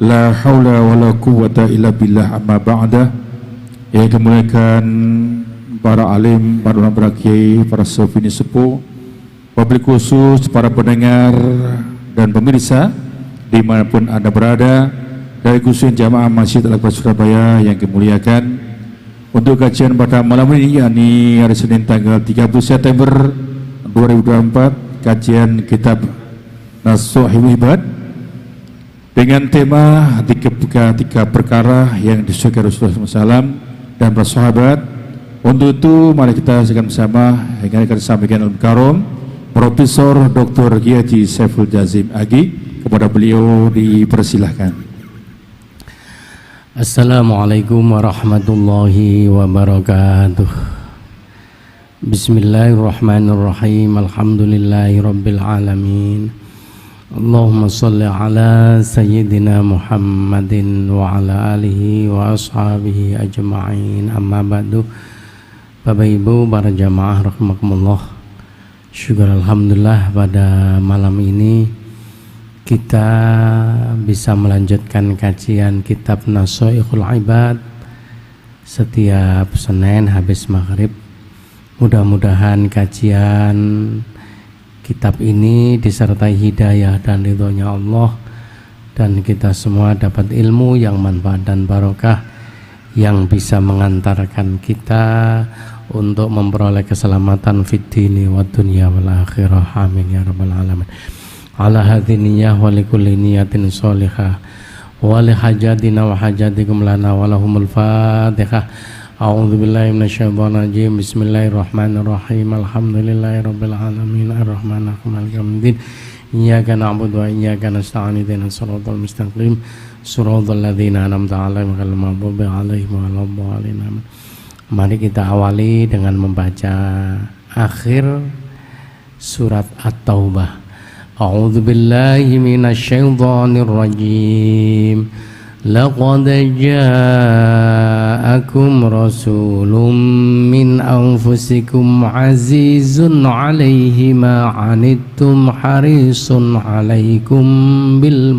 La haula wa la quwwata illa billah amma ba'da. Yang kemuliakan para alim, para ulama, para kiai, para sufini sepuh, publik khusus, para pendengar dan pemirsa dimanapun Anda berada, dari khususnya jamaah Masjid Al-Akbar Surabaya yang kemuliakan, untuk kajian pada malam ini, yakni hari Senin tanggal 30 September 2024, kajian kitab Nasuhul Ibad dengan tema tiga perkara yang disukai Rasulullah SAW dan para sahabat. Untuk itu mari kita saksikan bersama yang akan disampaikan Al-Mukarram Profesor Dr. Kiai Haji Saiful Jazim Agi. Kepada beliau dipersilahkan. Assalamualaikum warahmatullahi wabarakatuh. Bismillahirrahmanirrahim. Alhamdulillahi rabbil alamin. Allahumma salli ala sayyidina Muhammadin wa ala alihi wa ashabihi ajma'in. Amma ba'du. Bapak Ibu, para jamaah rahimakumullah, syukur alhamdulillah pada malam ini kita bisa melanjutkan kajian kitab Nasuhul Ibad setiap Senin habis maghrib. Mudah-mudahan kajian kitab ini disertai hidayah dan ridhonya Allah, dan kita semua dapat ilmu yang manfaat dan barokah yang bisa mengantarkan kita untuk memperoleh keselamatan fid dini wa dunya wal akhirah. Amin ya rabbal alamin. Ala hadhihi niyyah wa likulli niyatin sholihah wa li hajatina wa hajatikum lana wa lahumul fatihah. A'udzu billahi minasyaitonir rajim. Bismillahirrahmanirrahim. Alhamdulillahi rabbil alamin arrahmanir rahim maliki yaumiddin. Iyyaka na'budu wa iyyaka nasta'in ihdinas siratal mustaqim siratal ladzina an'amta 'alaihim ghairil maghdubi 'alaihim waladdallin. Mari kita awali dengan membaca akhir surat At-Taubah. A'udzu billahi minasyaitonir rajim. Laqad ja'akum rasulun min anfusikum azizun 'alaihi ma 'anittum harisun 'alaikum bil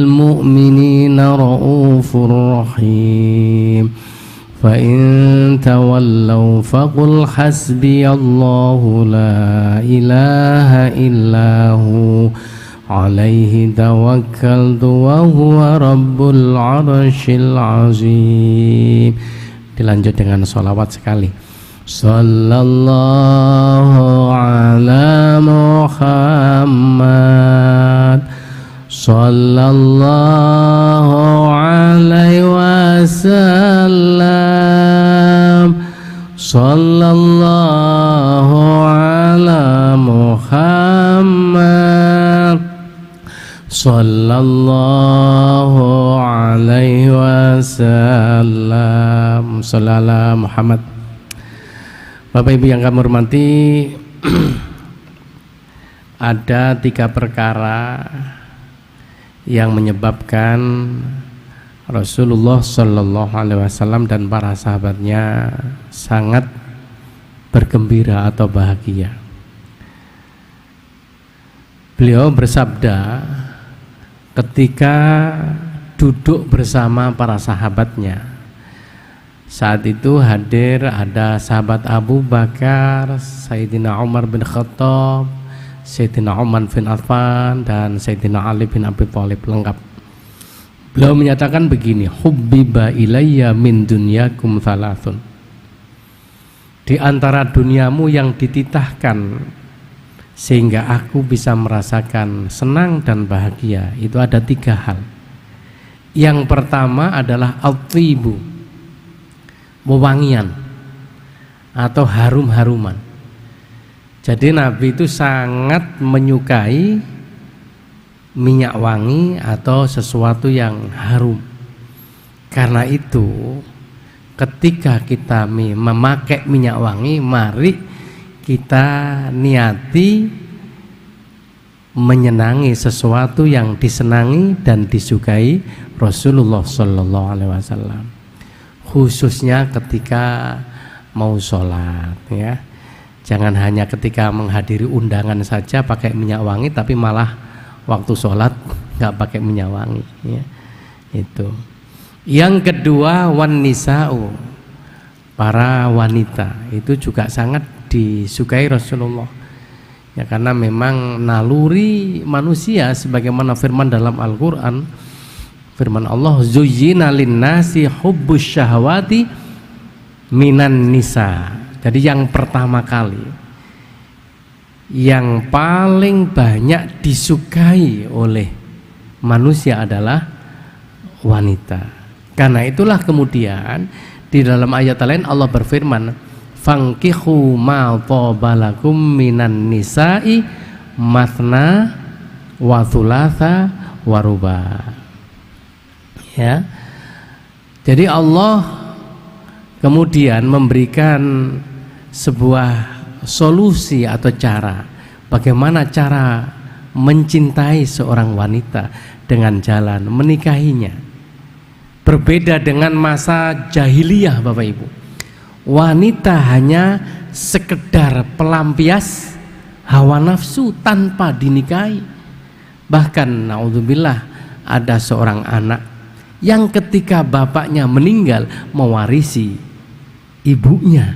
mu'minina raufur rahim. Fa in tawallaw faqul hasbiyallahu la ilaha illahu alaihi tawakkaltu wa huwa rabbul arsyil azim. Dilanjut dengan sholawat sekali. Sallallahu ala Muhammad, sallallahu alaihi wasallam, sallallahu ala Muhammad, sallallahu alaihi wasallam, sallallahu Muhammad. Bapak Ibu yang kami hormati, ada tiga perkara yang menyebabkan Rasulullah Shallallahu Alaihi Wasallam dan para sahabatnya sangat bergembira atau bahagia. Beliau bersabda ketika duduk bersama para sahabatnya. Saat itu hadir ada sahabat Abu Bakar, Sayyidina Umar bin Khattab, Sayyidina Umar bin Affan, dan Sayyidina Ali bin Abi Thalib, lengkap. Beliau menyatakan begini, hubbiba ilayya min dunyakum thalathun. Di antara duniamu yang dititahkan sehingga aku bisa merasakan senang dan bahagia, itu ada tiga hal. Yang pertama adalah at-tibu, wewangian atau harum-haruman. Jadi Nabi itu sangat menyukai minyak wangi atau sesuatu yang harum. Karena itu ketika kita memakai minyak wangi, mari kita niati menyenangi sesuatu yang disenangi dan disukai Rasulullah Sallallahu Alaihi Wasallam, khususnya ketika mau sholat, ya. Jangan hanya ketika menghadiri undangan saja pakai minyak wangi, tapi malah waktu sholat nggak pakai minyak wangi ya. Itu. Yang kedua, wan nisa'u, para wanita itu juga sangat disukai Rasulullah ya, karena memang naluri manusia sebagaimana firman dalam Al-Qur'an, firman Allah, zuyyina linnasi hubbus syahawati minan nisa. Jadi yang pertama kali, yang paling banyak disukai oleh manusia adalah wanita. Karena itulah kemudian di dalam ayat lain Allah berfirman, fankihu ma thabalakum minan nisa'i mathna wa thulatha wa ruba. Ya. Jadi Allah kemudian memberikan sebuah solusi atau cara bagaimana cara mencintai seorang wanita dengan jalan menikahinya. Berbeda dengan masa jahiliyah Bapak Ibu, wanita hanya sekedar pelampias hawa nafsu tanpa dinikahi. Bahkan naudzubillah ada seorang anak yang ketika bapaknya meninggal mewarisi ibunya.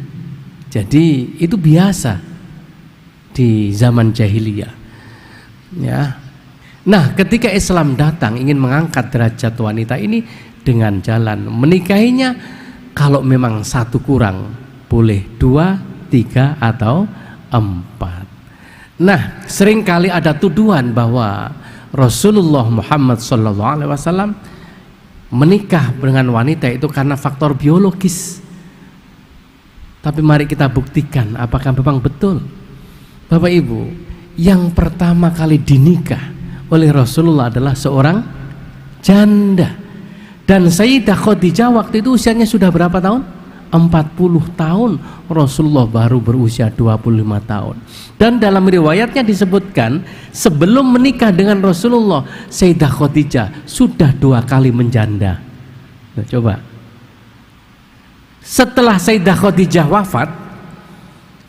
Jadi itu biasa di zaman jahiliyah ya. Nah, ketika Islam datang ingin mengangkat derajat wanita ini dengan jalan menikahinya, kalau memang satu kurang boleh 2, 3 atau 4. Nah, seringkali ada tuduhan bahwa Rasulullah Muhammad SAW menikah dengan wanita itu karena faktor biologis. Tapi mari kita buktikan apakah memang betul. Bapak Ibu, yang pertama kali dinikah oleh Rasulullah adalah seorang janda. Dan Sayyidah Khadijah waktu itu usianya sudah berapa tahun? 40 tahun. Rasulullah baru berusia 25 tahun. Dan dalam riwayatnya disebutkan sebelum menikah dengan Rasulullah, Sayyidah Khadijah sudah 2 kali menjanda. Nah, coba. Setelah Sayyidah Khadijah wafat,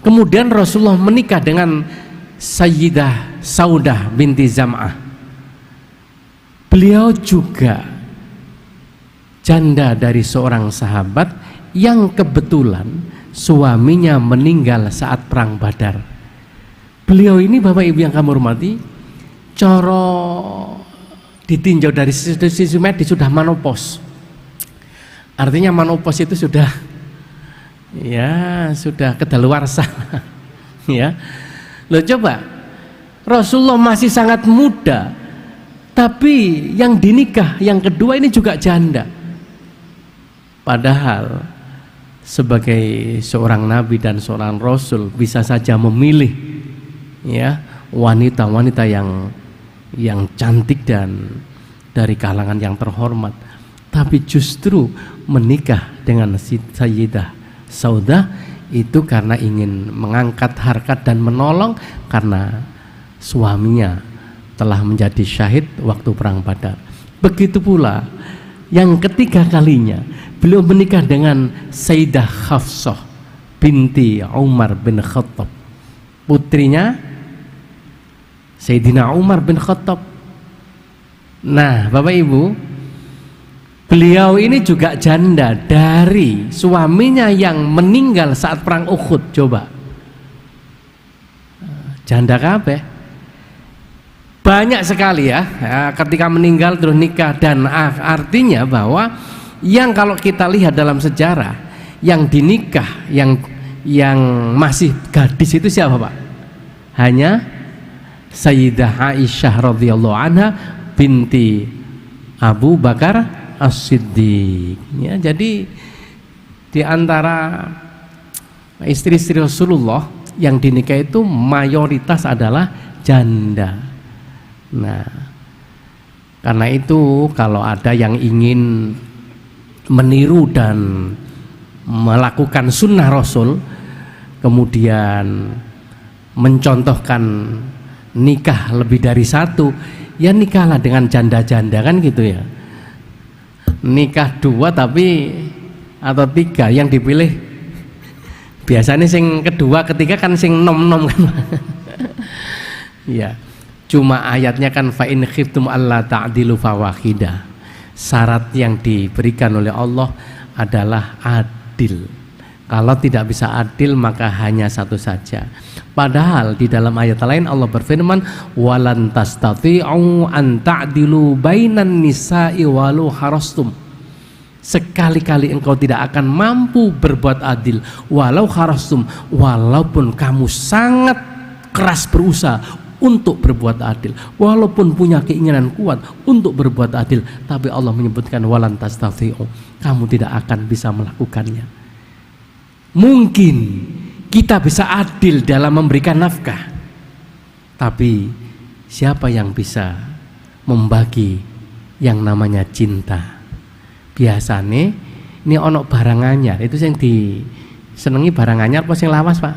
kemudian Rasulullah menikah dengan Sayyidah Saudah binti Zam'ah. Beliau juga janda dari seorang sahabat yang kebetulan suaminya meninggal saat perang Badar. Beliau ini Bapak Ibu yang kami hormati, coro ditinjau dari sisi medis sudah menopause. Artinya menopause itu sudah kedaluarsa. Ya. Loh coba, Rasulullah masih sangat muda, tapi yang dinikah yang kedua ini juga janda. Padahal sebagai seorang nabi dan seorang rasul bisa saja memilih ya wanita-wanita yang cantik dan dari kalangan yang terhormat, tapi justru menikah dengan Sayyidah Saudah itu karena ingin mengangkat harkat dan menolong karena suaminya telah menjadi syahid waktu perang Badar. Begitu pula yang ketiga kalinya beliau menikah dengan Sayyidah Hafsah binti Umar bin Khattab, putrinya Sayyidina Umar bin Khattab. Nah Bapak Ibu, beliau ini juga janda dari suaminya yang meninggal saat perang Uhud. Coba, janda kabeh. Banyak sekali ya, ketika meninggal terus nikah. Dan artinya bahwa yang kalau kita lihat dalam sejarah yang dinikah yang masih gadis itu siapa Pak? Hanya Sayyidah Aisyah radhiyallahu anha binti Abu Bakar As-Siddiq ya. Jadi di antara istri-istri Rasulullah yang dinikah itu mayoritas adalah janda. Nah, karena itu kalau ada yang ingin meniru dan melakukan sunnah Rasul, kemudian mencontohkan nikah lebih dari satu, ya nikahlah dengan janda-janda kan gitu ya. Nikah 2 tapi atau 3 yang dipilih biasanya sing kedua ketiga kan sing nom-nom kan. Ya. Cuma ayatnya kan fa in khiftum alla ta'dilu fawahidah. Syarat yang diberikan oleh Allah adalah adil. Kalau tidak bisa adil maka hanya satu saja. Padahal di dalam ayat lain Allah berfirman walan tastati'u an ta'dilu bainan nisa'i walau harastum. Sekali-kali engkau tidak akan mampu berbuat adil walau harastum, walaupun kamu sangat keras berusaha untuk berbuat adil, walaupun punya keinginan kuat untuk berbuat adil, tapi Allah menyebutkan walan tastati'u, kamu tidak akan bisa melakukannya. Mungkin kita bisa adil dalam memberikan nafkah, tapi siapa yang bisa membagi yang namanya cinta? Biasanya ini ono barang anyar, itu yang disenengi barang anyar apa yang lawas, Pak?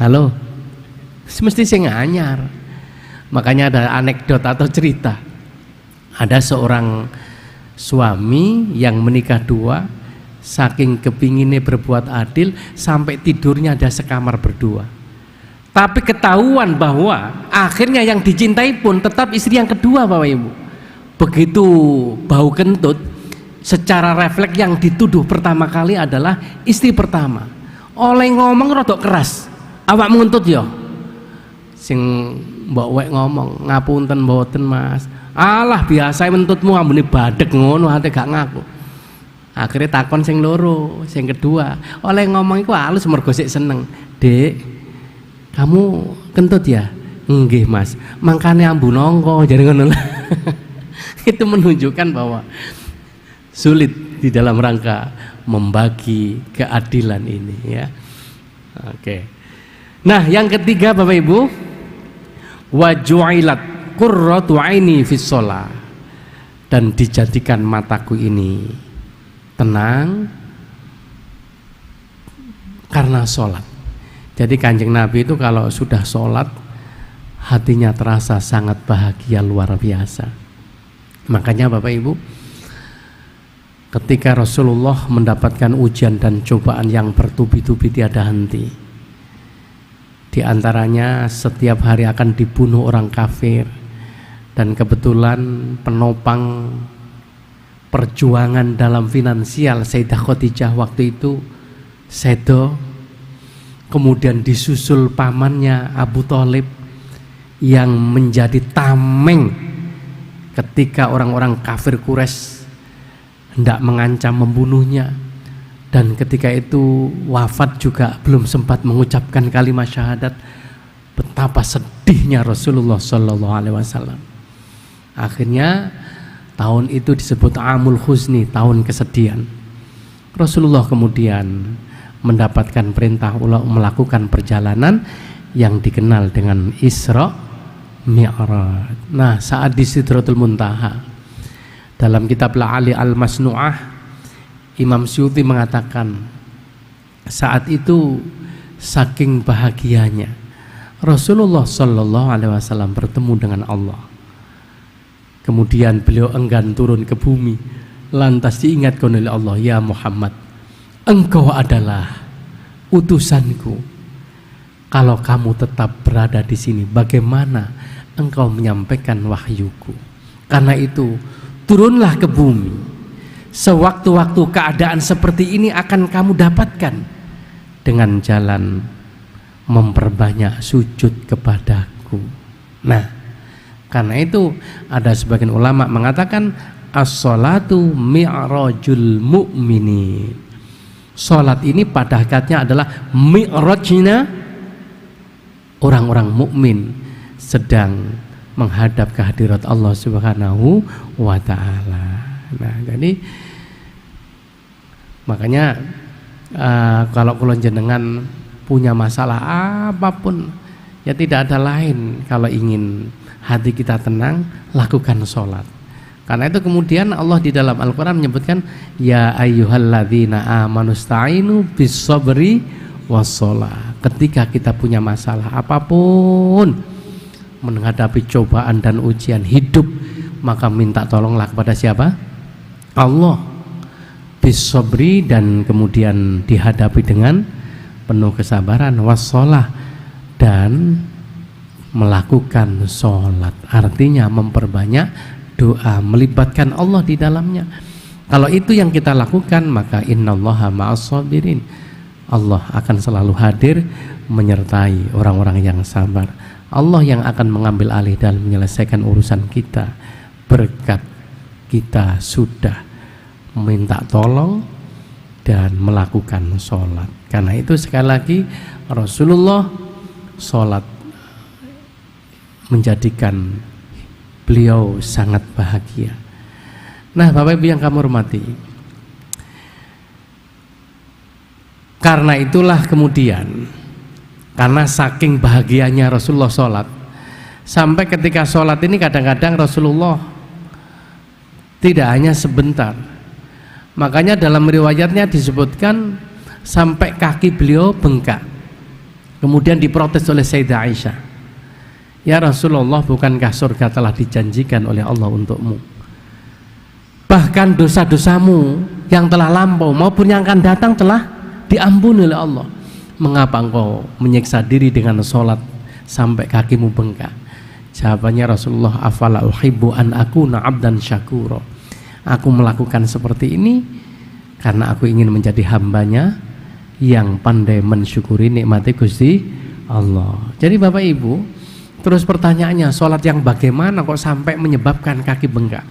Halo? Mesti sing anyar. Makanya ada anekdot atau cerita. Ada seorang suami yang menikah dua, saking kepinginnya berbuat adil sampai tidurnya ada sekamar berdua. Tapi ketahuan bahwa akhirnya yang dicintai pun tetap istri yang kedua, Bapak Ibu. Begitu bau kentut, secara refleks yang dituduh pertama kali adalah istri pertama. Oleh ngomong rodok keras, awak ngentut ya. Sing mbok wek ngomong, ngapunten mboten Mas. Alah biasa mentutmu ambune badhek ngono ate gak ngaku. Akhirnya takon sing loro, sing kedua. Oleh ngomong iku halus mergo sik seneng. Dek, kamu kentut ya? Nggih Mas. Mangkane ambu nongko jare ngono. Itu menunjukkan bahwa sulit di dalam rangka membagi keadilan ini ya. Oke. Nah, yang ketiga Bapak Ibu, wa ju'ilat qurratu aini fis shalah, dan dijadikan mataku ini tenang karena sholat. Jadi Kanjeng Nabi itu kalau sudah sholat hatinya terasa sangat bahagia luar biasa. Makanya Bapak Ibu, ketika Rasulullah mendapatkan ujian dan cobaan yang bertubi-tubi tiada henti, di antaranya setiap hari akan dibunuh orang kafir, dan kebetulan penopang perjuangan dalam finansial Sayyidah Khadijah waktu itu sedo, kemudian disusul pamannya Abu Thalib yang menjadi tameng ketika orang-orang kafir Quraisy hendak mengancam membunuhnya, dan ketika itu wafat juga belum sempat mengucapkan kalimat syahadat. Betapa sedihnya Rasulullah Shallallahu Alaihi Wasallam. Akhirnya tahun itu disebut Amul Huzni, tahun kesedihan. Rasulullah kemudian mendapatkan perintah melakukan perjalanan yang dikenal dengan Isra Mi'raj. Nah, saat di Sidratul Muntaha, dalam kitab La'ali Al-Masnu'ah, Imam Syuuti mengatakan saat itu saking bahagianya Rasulullah Shallallahu Alaihi Wasallam bertemu dengan Allah. Kemudian beliau enggan turun ke bumi, lantas diingatkan oleh Allah, ya Muhammad, engkau adalah utusanku. Kalau kamu tetap berada di sini, bagaimana engkau menyampaikan wahyuku? Karena itu turunlah ke bumi. Sewaktu-waktu keadaan seperti ini akan kamu dapatkan dengan jalan memperbanyak sujud kepadaku. Nah, karena itu ada sebagian ulama mengatakan as-sholatu mi'rajul mu'minin. Salat ini pada hakikatnya adalah mi'rajnya orang-orang mukmin sedang menghadap kehadirat Allah Subhanahu wa taala. Nah, jadi makanya kalau kula jenengan punya masalah apapun, ya tidak ada lain kalau ingin hati kita tenang, lakukan sholat. Karena itu kemudian Allah di dalam Al-Quran menyebutkan ya ayyuhalladzina amanu sta'inu bis-sabri was-sholah. Ketika kita punya masalah apapun, menghadapi cobaan dan ujian hidup, maka minta tolonglah kepada siapa? Allah. Bis-sabri, dan kemudian dihadapi dengan penuh kesabaran, was-sholah, dan melakukan sholat, artinya memperbanyak doa, melibatkan Allah di dalamnya. Kalau itu yang kita lakukan, maka innallaha ma'as sabirin, Allah akan selalu hadir menyertai orang-orang yang sabar. Allah yang akan mengambil alih dan menyelesaikan urusan kita berkat kita sudah minta tolong dan melakukan sholat. Karena itu sekali lagi Rasulullah sholat menjadikan beliau sangat bahagia. Nah, Bapak Ibu yang kami hormati, karena itulah kemudian, karena saking bahagianya Rasulullah sholat, sampai ketika sholat ini kadang-kadang Rasulullah tidak hanya sebentar. Makanya dalam riwayatnya disebutkan sampai kaki beliau bengkak. Kemudian diprotes oleh Sayyidah Aisyah, ya Rasulullah, bukankah surga telah dijanjikan oleh Allah untukmu? Bahkan dosa-dosamu yang telah lampau maupun yang akan datang telah diampuni oleh Allah. Mengapa engkau menyiksa diri dengan sholat sampai kakimu bengkak? Jawabannya Rasulullah, afala uhibbu an akuna abdan syakura. Aku melakukan seperti ini karena aku ingin menjadi hambanya yang pandai mensyukuri nikmati Gusti Allah. Jadi Bapak Ibu, terus pertanyaannya, sholat yang bagaimana kok sampai menyebabkan kaki bengkak?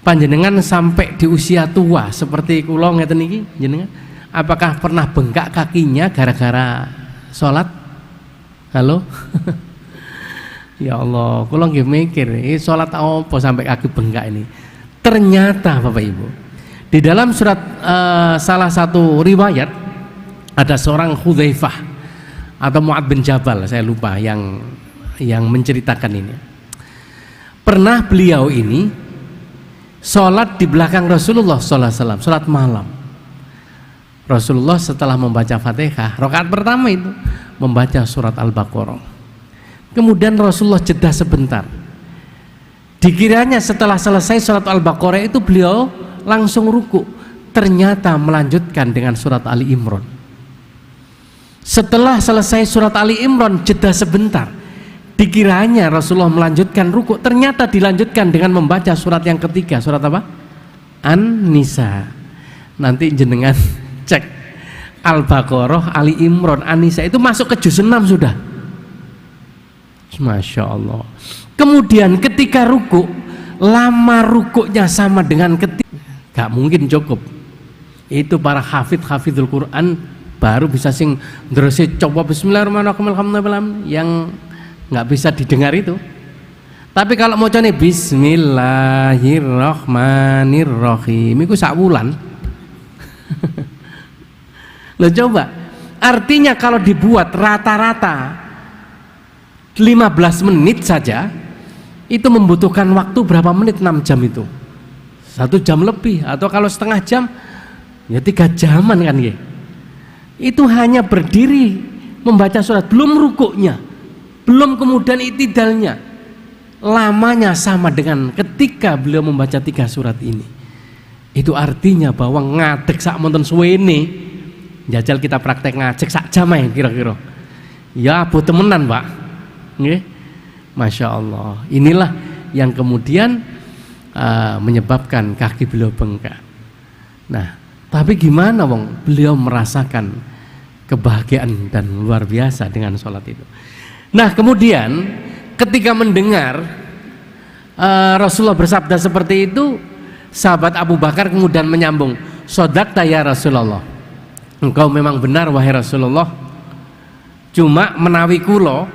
Panjenengan sampai di usia tua seperti kula ngeten niki, jenengan apakah pernah bengkak kakinya gara-gara sholat? Halo? Ya Allah, kula nggih mikir, ini sholat apa sampai kaki bengkak ini? Ternyata Bapak Ibu, di dalam surat salah satu riwayat ada seorang Hudzaifah atau Mu'adz bin Jabal, saya lupa yang menceritakan ini. Pernah beliau ini sholat di belakang Rasulullah SAW, sholat malam. Rasulullah setelah membaca Fatihah, rakaat pertama itu membaca surat Al-Baqarah. Kemudian Rasulullah jeda sebentar. Dikiranya setelah selesai surat Al-Baqarah itu beliau langsung ruku. Ternyata melanjutkan dengan surat Ali Imran. Setelah selesai surat Ali Imran, jeda sebentar. Dikiranya Rasulullah melanjutkan ruku, ternyata dilanjutkan dengan membaca surat yang ketiga. Surat apa? An-Nisa. Nanti jenengan cek Al-Baqarah, Ali Imran, An-Nisa itu masuk ke juz 6 sudah. Masya Allah. Kemudian ketika ruku, lama rukuknya sama dengan ketika, gak mungkin cukup. Itu para hafidhul Quran baru bisa sing ndrese coba bismillahirrahmanirrahim yang nggak bisa didengar itu. Tapi kalau mau nih bismillahirrahmanirrahim itu sak wulan. Lo coba, artinya kalau dibuat rata-rata 15 menit saja itu membutuhkan waktu berapa menit? 6 jam itu, 1 jam lebih, atau kalau setengah jam ya 3 jaman kan ya. Itu hanya berdiri membaca surat, belum rukuknya, belum kemudian itidalnya. Lamanya sama dengan ketika beliau membaca 3 surat ini. Itu artinya bahwa ngadeg sak monten suwene, jajal kita praktek ngajek sak jam ya kira-kira. Ya bu temenan Pak. Nggih. Masya Allah. Inilah yang kemudian menyebabkan kaki beliau bengkak. Nah, tapi gimana wong beliau merasakan kebahagiaan dan luar biasa dengan sholat itu. Nah kemudian ketika mendengar Rasulullah bersabda seperti itu, sahabat Abu Bakar kemudian menyambung, shadaqta ya Rasulullah, engkau memang benar wahai Rasulullah, cuma menawi kulo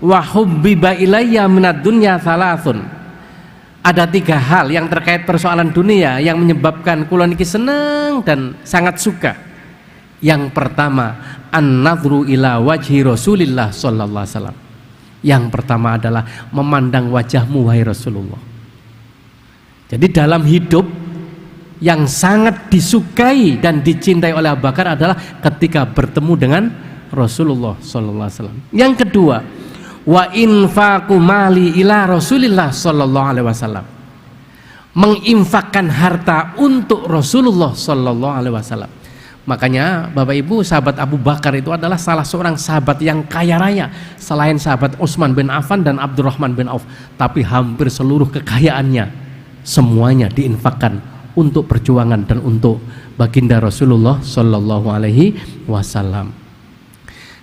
wa hubbiba ilayya minad dunya thalathun. Ada 3 hal yang terkait persoalan dunia yang menyebabkan kulo niki seneng dan sangat suka. Yang pertama, an-nadhru ila wajhi Rasulillah sallallahu alaihi wasallam. Yang pertama adalah memandang wajahmu wahai Rasulullah. Jadi dalam hidup yang sangat disukai dan dicintai oleh Abu Bakar adalah ketika bertemu dengan Rasulullah sallallahu alaihi wasallam. Yang kedua, wa infaqu mali ila Rasulillah sallallahu alaihi wasallam. Menginfakkan harta untuk Rasulullah sallallahu alaihi wasallam. Makanya Bapak Ibu, sahabat Abu Bakar itu adalah salah seorang sahabat yang kaya raya selain sahabat Utsman bin Affan dan Abdurrahman bin Auf. Tapi hampir seluruh kekayaannya semuanya diinfakkan untuk perjuangan dan untuk baginda Rasulullah Shallallahu Alaihi Wasallam.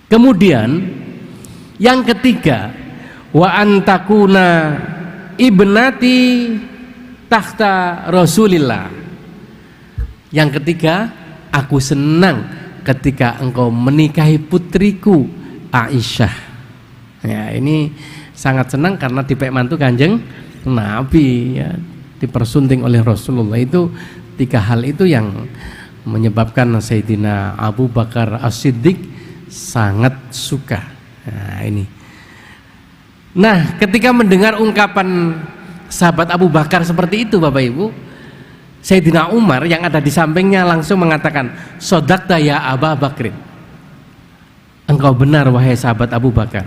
Kemudian yang ketiga, wa antakuna ibnati tahta Rasulillah. Yang ketiga, aku senang ketika engkau menikahi putriku Aisyah. Ya, ini sangat senang karena dipek mantu Kanjeng Nabi, ya, dipersunting oleh Rasulullah. Itu tiga hal itu yang menyebabkan Sayyidina Abu Bakar As-Siddiq sangat suka. Nah, ini. Nah, ketika mendengar ungkapan sahabat Abu Bakar seperti itu, Bapak Ibu, Sayyidina Umar yang ada di sampingnya langsung mengatakan, "Sodakta ya Aba Bakrin." Engkau benar wahai sahabat Abu Bakar.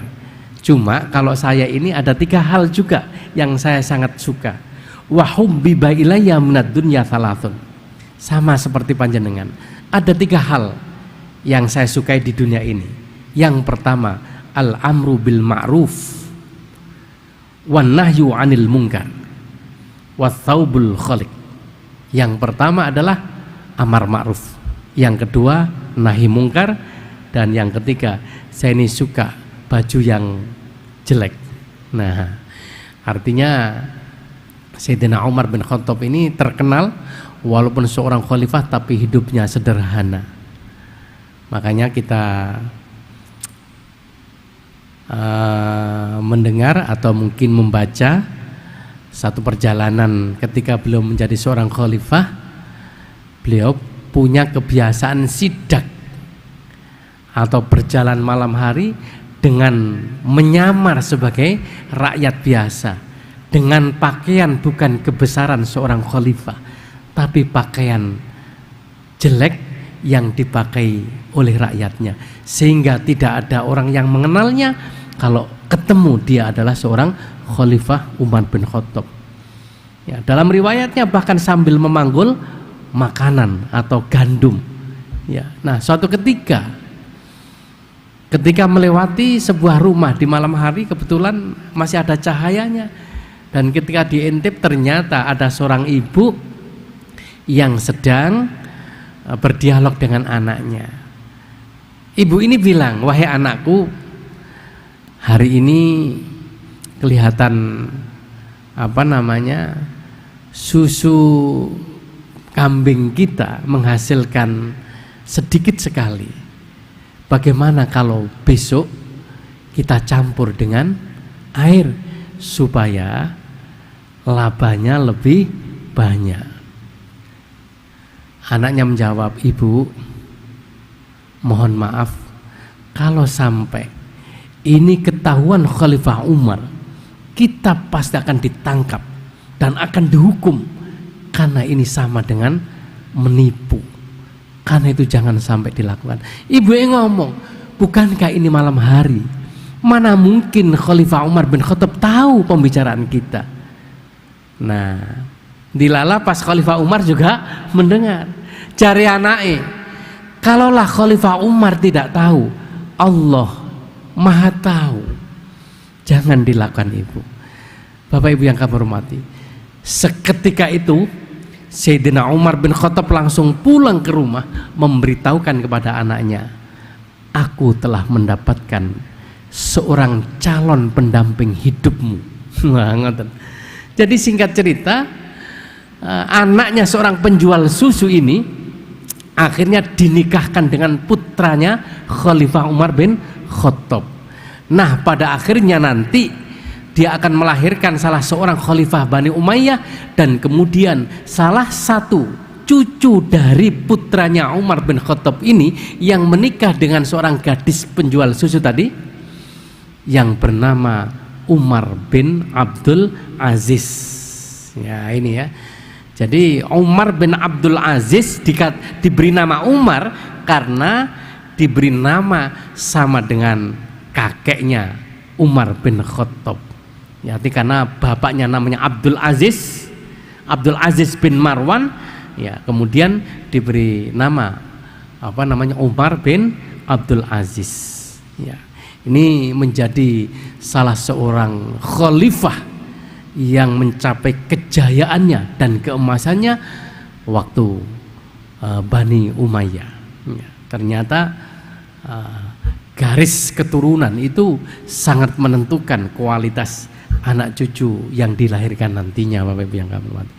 Cuma kalau saya ini ada tiga hal juga yang saya sangat suka. Wa hubbiba ilayya minad dunya thalathun. Sama seperti panjenengan. Ada tiga hal yang saya sukai di dunia ini. Yang pertama, al-amru bil ma'ruf wan nahyu 'anil munkar wa tsaubul khaliq. Yang pertama adalah amar ma'ruf, yang kedua nahi mungkar, dan yang ketiga saya ini suka baju yang jelek. Nah, artinya Sayyidina Umar bin Khattab ini terkenal walaupun seorang khalifah tapi hidupnya sederhana. Makanya kita mendengar atau mungkin membaca satu perjalanan ketika beliau menjadi seorang khalifah, beliau punya kebiasaan sidak atau berjalan malam hari dengan menyamar sebagai rakyat biasa, dengan pakaian bukan kebesaran seorang khalifah tapi pakaian jelek yang dipakai oleh rakyatnya, sehingga tidak ada orang yang mengenalnya kalau ketemu dia adalah seorang Khalifah Umar bin Khattab. Ya, dalam riwayatnya bahkan sambil memanggul makanan atau gandum. Ya, nah suatu ketika melewati sebuah rumah di malam hari, kebetulan masih ada cahayanya, dan ketika diintip ternyata ada seorang ibu yang sedang berdialog dengan anaknya. Ibu ini bilang, "Wahai anakku, hari ini kelihatan susu kambing kita menghasilkan sedikit sekali. Bagaimana kalau besok kita campur dengan air supaya labanya lebih banyak?" Anaknya menjawab, "Ibu, mohon maaf, kalau sampai ini ketahuan Khalifah Umar, kita pasti akan ditangkap dan akan dihukum, karena ini sama dengan menipu. Karena itu jangan sampai dilakukan." Ibu yang ngomong, "Bukankah ini malam hari? Mana mungkin Khalifah Umar bin Khattab tahu pembicaraan kita?" Nah, dilala pas Khalifah Umar juga mendengar. Jari anake, kalaulah Khalifah Umar tidak tahu, Allah Maha tahu. Jangan dilakukan, Ibu. Bapak Ibu yang kami hormati, seketika itu Sayyidina Umar bin Khattab langsung pulang ke rumah memberitahukan kepada anaknya, "Aku telah mendapatkan seorang calon pendamping hidupmu." Jadi singkat cerita, anaknya seorang penjual susu ini akhirnya dinikahkan dengan putranya Khalifah Umar bin Khattab. Nah, pada akhirnya nanti dia akan melahirkan salah seorang khalifah Bani Umayyah, dan kemudian salah satu cucu dari putranya Umar bin Khattab ini yang menikah dengan seorang gadis penjual susu tadi yang bernama Umar bin Abdul Aziz. Ya, ini ya. Jadi Umar bin Abdul Aziz diberi nama Umar karena diberi nama sama dengan kakeknya Umar bin Khattab. Ya, karena bapaknya namanya Abdul Aziz bin Marwan, ya, kemudian diberi nama Umar bin Abdul Aziz. Ya. Ini menjadi salah seorang khalifah yang mencapai kejayaannya dan keemasannya waktu Bani Umayyah. Ya. Ternyata garis keturunan itu sangat menentukan kualitas anak cucu yang dilahirkan nantinya, Bapak Ibu yang kami hormati.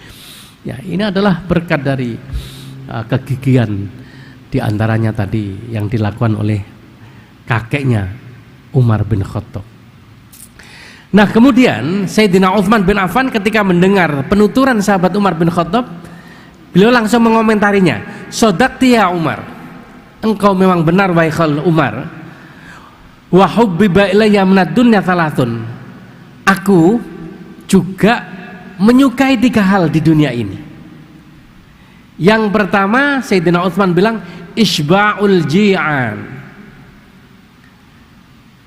Ya, ini adalah berkat dari kegigihan diantaranya tadi yang dilakukan oleh kakeknya Umar bin Khattab. Nah, kemudian Sayyidina Utsman bin Affan ketika mendengar penuturan sahabat Umar bin Khattab, beliau langsung mengomentarinya, "Shadaqti ya Umar, engkau memang benar wahai Umar. Wa hubbiba ilayya minad dunya thalathun." Aku juga menyukai 3 hal di dunia ini. Yang pertama, Sayyidina Utsman bilang, isba'ul ji'an.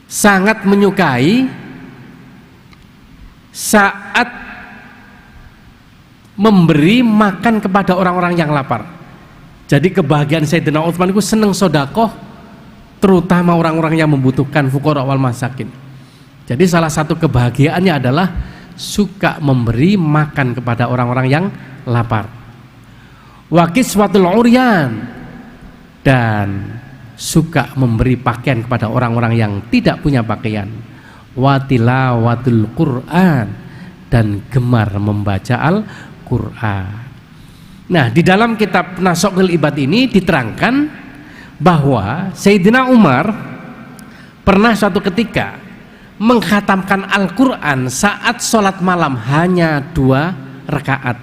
Sangat menyukai saat memberi makan kepada orang-orang yang lapar. Jadi kebahagiaan Sayyidina Utsman itu seneng sedekah, terutama orang-orang yang membutuhkan, fuqara wal masakin. Jadi salah satu kebahagiaannya adalah suka memberi makan kepada orang-orang yang lapar. Wa kiswatul uryan, dan suka memberi pakaian kepada orang-orang yang tidak punya pakaian. Wa tilawatul Qur'an, dan gemar membaca Al-Qur'an. Nah, di dalam kitab Nasakhul Ibad ini diterangkan bahwa Sayyidina Umar pernah suatu ketika mengkhatamkan Al-Quran saat sholat malam hanya 2 rakaat.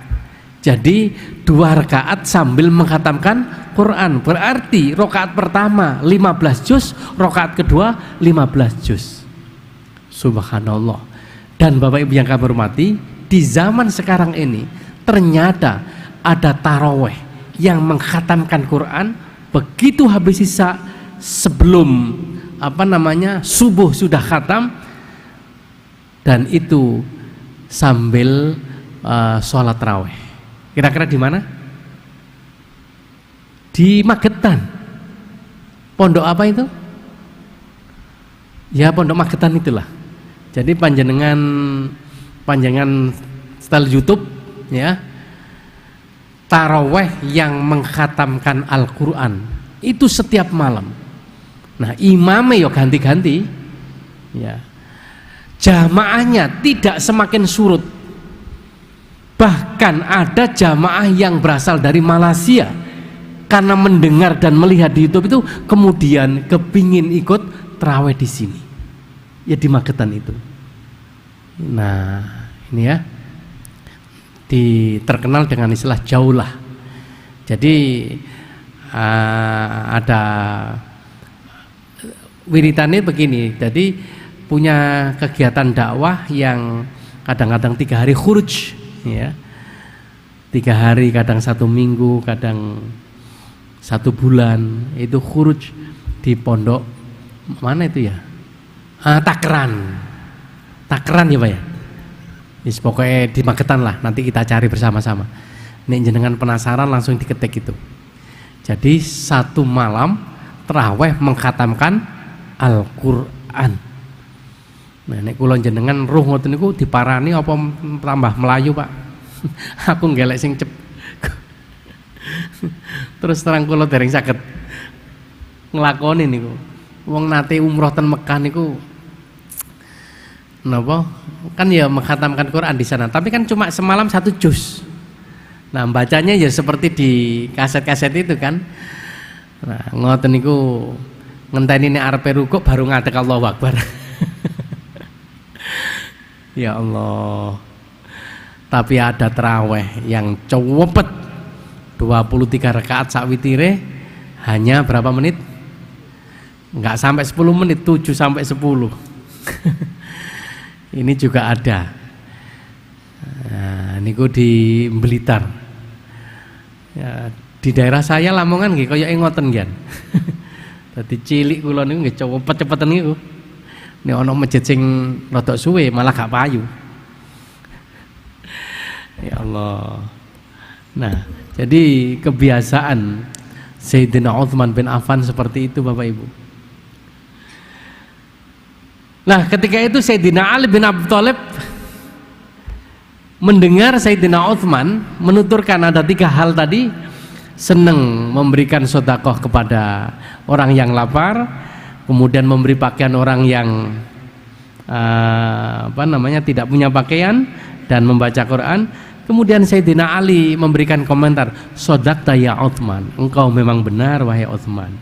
Jadi 2 rakaat sambil mengkhatamkan Quran. Berarti rakaat pertama 15 juz, rakaat kedua 15 juz. Subhanallah. Dan Bapak Ibu yang kami hormati, di zaman sekarang ini ternyata ada taraweh yang mengkhatamkan Quran begitu habis sisa sebelum subuh sudah khatam, dan itu sambil sholat raweh. Kira-kira di mana? Di Magetan. Pondok apa itu? Ya, Pondok Magetan itulah. Jadi panjenengan setel YouTube ya, taraweh yang mengkhatamkan Al-Quran itu setiap malam. Nah, imamnya ya ganti-ganti ya, jamaahnya tidak semakin surut. Bahkan ada jamaah yang berasal dari Malaysia karena mendengar dan melihat di YouTube itu kemudian kepingin ikut tarawih di sini ya, di Magetan itu. Nah, ini ya terkenal dengan istilah jaulah. Jadi ada wiritannya begini, jadi punya kegiatan dakwah yang kadang-kadang 3 hari khuruj ya, 3 hari, kadang 1 minggu, kadang 1 bulan, itu khuruj di pondok mana itu ya, Takran ya Pak ya, pokoknya di Magetan lah, nanti kita cari bersama-sama. Nek jenengan penasaran langsung diketik itu. Jadi 1 malam terawih mengkhatamkan Al-Quran. Nah, nek kula jenengan ruh ngoten niku diparani apa tambah melayu, Pak? Aku ngelek sing cep. Terus terang kula dereng saged nglakoni niku. Wong nate umroh ten Mekah niku napa? Kan ya mengkhatamkan Quran di sana, tapi kan cuma semalam 1 juz. Nah, bacanya ya seperti di kaset-kaset itu kan. Nah, ngoten niku ngenteni nek arepe rukuk baru ngadeg Allahu Akbar. Ya Allah. Tapi ada taraweh yang cepet 23 rakaat sak witire hanya berapa menit? Enggak sampai 10 menit, 7 sampai 10. Ini juga ada. Nah, niku di Blitar. Ya, di daerah saya Lamongan nggih kaya ngoten nggih. Dadi cilik kula niku nggih cepet-cepetan niku. Nek ana masjid sing rada suwe malah gak payu. Ya Allah. Nah, jadi kebiasaan Sayyidina Utsman bin Affan seperti itu Bapak Ibu. Nah ketika itu Sayyidina Ali bin Abi Thalib mendengar Sayyidina Utsman menuturkan ada 3 hal tadi, senang memberikan sedekah kepada orang yang lapar, kemudian memberi pakaian orang yang tidak punya pakaian, dan membaca Quran. Kemudian Sayyidina Ali memberikan komentar, "Shadaqta ya Utsman, engkau memang benar wahai Utsman."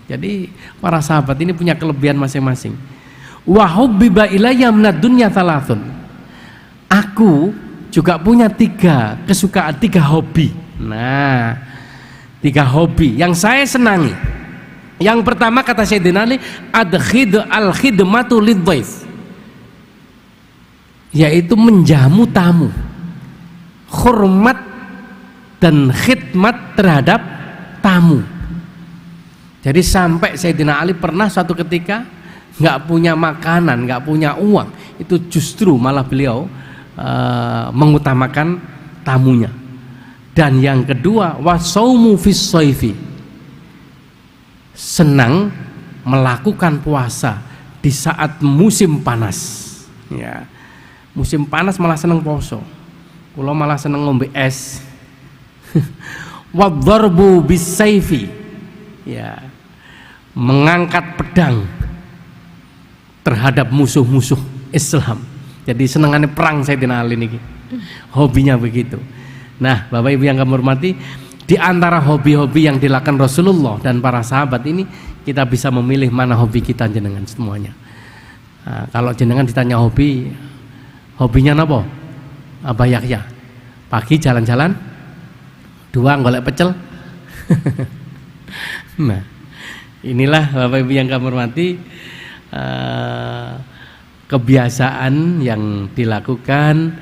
Jadi para sahabat ini punya kelebihan masing-masing. Wa hubbiba ilayya minad dunya thalathun. Aku juga punya 3 kesukaan, 3 hobi. Nah, 3 hobi yang saya senangi. Yang pertama kata Sayyidina Ali, al-khidmatu lidhaif, yaitu menjamu tamu, hormat dan khidmat terhadap tamu. Jadi sampai Sayyidina Ali pernah suatu ketika nggak punya makanan, nggak punya uang, itu justru malah beliau mengutamakan tamunya. Dan yang kedua, wasaumu fis shaifi, senang melakukan puasa di saat musim panas. Ya, musim panas malah senang poso. Kulo malah seneng ngombe es. Wadharbu bisayfi, ya, mengangkat pedang terhadap musuh-musuh Islam. Jadi senengannya perang Sayyidina Ali niki. Hobinya begitu. Nah, Bapak Ibu yang kami hormati, di antara hobi-hobi yang dilakukan Rasulullah dan para sahabat ini, kita bisa memilih mana hobi kita jenengan semuanya. Nah, kalau jenengan ditanya hobinya apa? Abah Yahya, pagi jalan-jalan, 2 golek pecel. Nah, inilah Bapak Ibu yang kami hormati, kebiasaan yang dilakukan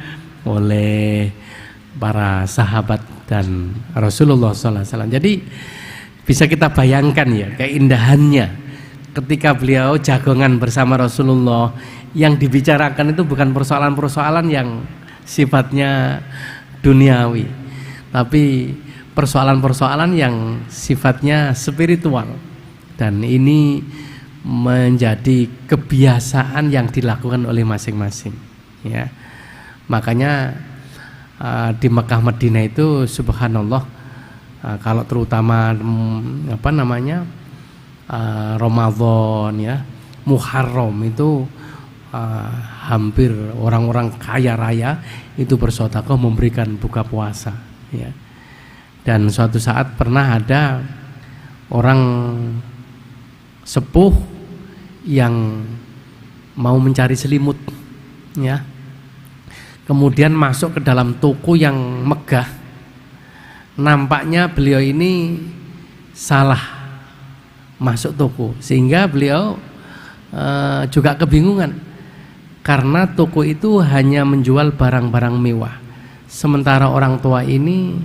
oleh para sahabat dan Rasulullah SAW. Jadi bisa kita bayangkan ya keindahannya ketika beliau jagongan bersama Rasulullah. Yang dibicarakan itu bukan persoalan-persoalan yang sifatnya duniawi, tapi persoalan-persoalan yang sifatnya spiritual, dan ini menjadi kebiasaan yang dilakukan oleh masing-masing, ya. Makanya di Mekah Madinah itu subhanallah, kalau terutama Ramadan, ya, Muharram itu hampir orang-orang kaya raya itu bersedekah memberikan buka puasa, ya. Dan suatu saat pernah ada orang sepuh yang mau mencari selimut, ya, kemudian masuk ke dalam toko yang megah. Nampaknya beliau ini salah masuk toko, sehingga beliau juga kebingungan. Karena toko itu hanya menjual barang-barang mewah, sementara orang tua ini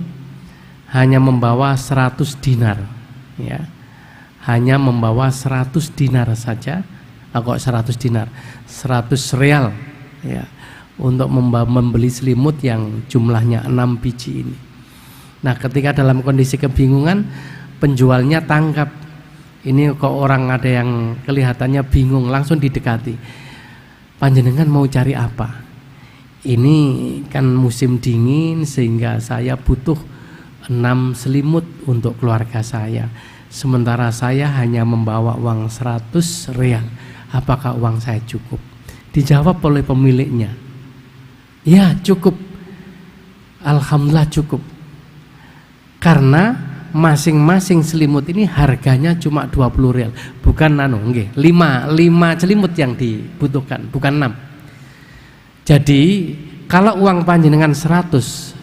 hanya membawa 100 dinar, ya, hanya membawa 100 dinar saja. Kok 100 dinar, 100 real, ya, untuk membeli selimut yang jumlahnya 6 biji ini. Nah, ketika dalam kondisi kebingungan, penjualnya tangkap. Ini kok orang ada yang kelihatannya bingung, langsung didekati. Panjenengan mau cari apa? Ini kan musim dingin sehingga saya butuh 6 selimut untuk keluarga saya. Sementara saya hanya membawa uang 100 real. Apakah uang saya cukup? Dijawab oleh pemiliknya, ya cukup. Alhamdulillah cukup. Karena masing-masing selimut ini harganya cuma 20 real, bukan 5 selimut yang dibutuhkan, bukan 6. Jadi kalau uang panjenengan 100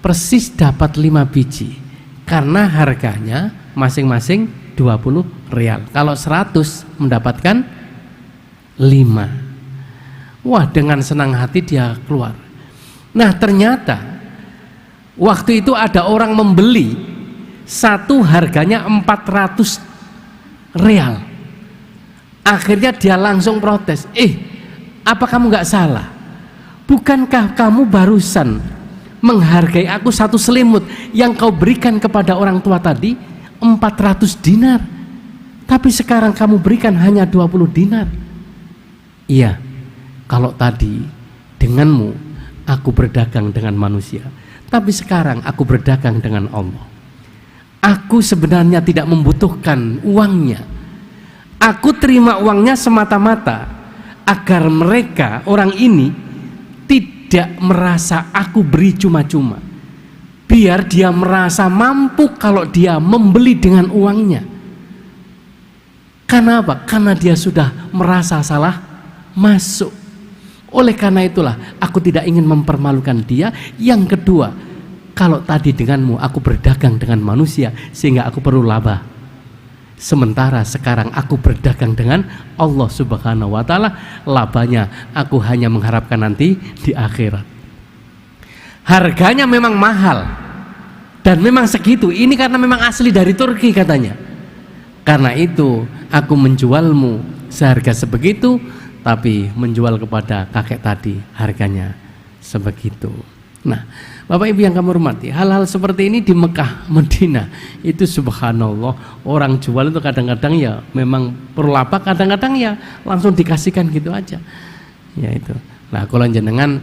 persis dapat 5 biji, karena harganya masing-masing 20 real. Kalau 100 mendapatkan 5. Wah, dengan senang hati dia keluar. Nah, ternyata waktu itu ada orang membeli satu harganya 400 real. Akhirnya dia langsung protes, apa kamu nggak salah? Bukankah kamu barusan menghargai aku 1 selimut yang kau berikan kepada orang tua tadi 400 dinar, tapi sekarang kamu berikan hanya 20 dinar. Iya, kalau tadi denganmu aku berdagang dengan manusia, tapi sekarang aku berdagang dengan Allah. Aku sebenarnya tidak membutuhkan uangnya. Aku terima uangnya semata-mata agar mereka, orang ini, tidak merasa aku beri cuma-cuma. Biar dia merasa mampu kalau dia membeli dengan uangnya. Karena apa? Karena dia sudah merasa salah masuk. Oleh karena itulah aku tidak ingin mempermalukan dia. Yang kedua, kalau tadi denganmu aku berdagang dengan manusia sehingga aku perlu laba. Sementara sekarang aku berdagang dengan Allah Subhanahu wa Ta'ala, labanya aku hanya mengharapkan nanti di akhirat. Harganya memang mahal dan memang segitu. Ini karena memang asli dari Turki katanya. Karena itu aku menjualmu seharga sebegitu, tapi menjual kepada kakek tadi harganya sebegitu. Nah, Bapak Ibu yang kami hormati, hal-hal seperti ini di Mekah, Madinah itu subhanallah, orang jual itu kadang-kadang ya memang perlu apa, kadang-kadang ya langsung dikasihkan gitu aja. Ya itu. Nah, kalau jenengan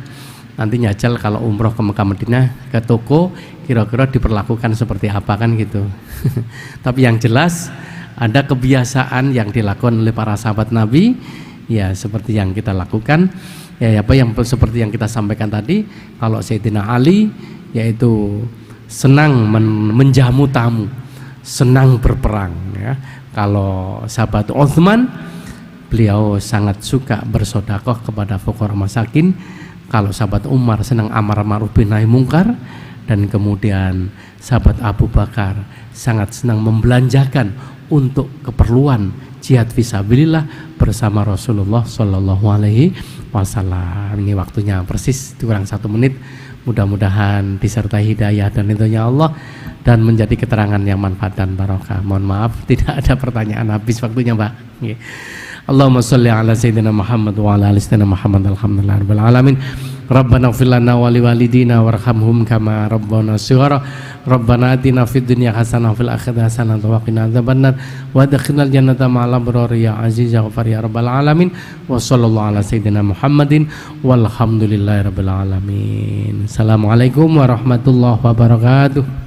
nanti nyajal kalau umroh ke Mekah Madinah ke toko, kira-kira diperlakukan seperti apa kan gitu. Tapi yang jelas ada kebiasaan yang dilakukan oleh para sahabat Nabi, ya seperti yang kita lakukan. Ya apa yang seperti yang kita sampaikan tadi, kalau Sayyidina Ali yaitu senang menjamu tamu, senang berperang ya. Kalau sahabat Utsman, beliau sangat suka bersedekah kepada fuqara masakin. Kalau sahabat Umar senang amar ma'ruf nahi mungkar, dan kemudian sahabat Abu Bakar sangat senang membelanjakan untuk keperluan jihad fisabilillah bersama Rasulullah Shallallahu Alaihi Wasallam. Ini waktunya persis kurang 1 menit. Mudah-mudahan disertai hidayah dan ridhonya Allah dan menjadi keterangan yang manfaat dan barokah. Mohon maaf tidak ada pertanyaan, habis waktunya, Mbak. Allahumma sholli ala sayyidina Muhammad wa ala ali sayyidina Muhammad alhamdulillahirabbil alamin. Rabbana ighfir lana wa liwalidina warhamhum kama rabbana shighara. Rabbana atina fid dunya hasanah wa fil akhirati hasanah wa qina adzabannar wa adkhilnal jannata ma'al abrar ya aziz ya ghafar ya rabbal alamin. Wa sallallahu ala sayyidina Muhammadin walhamdulillahirabbil alamin. Assalamualaikum warahmatullahi wabarakatuh.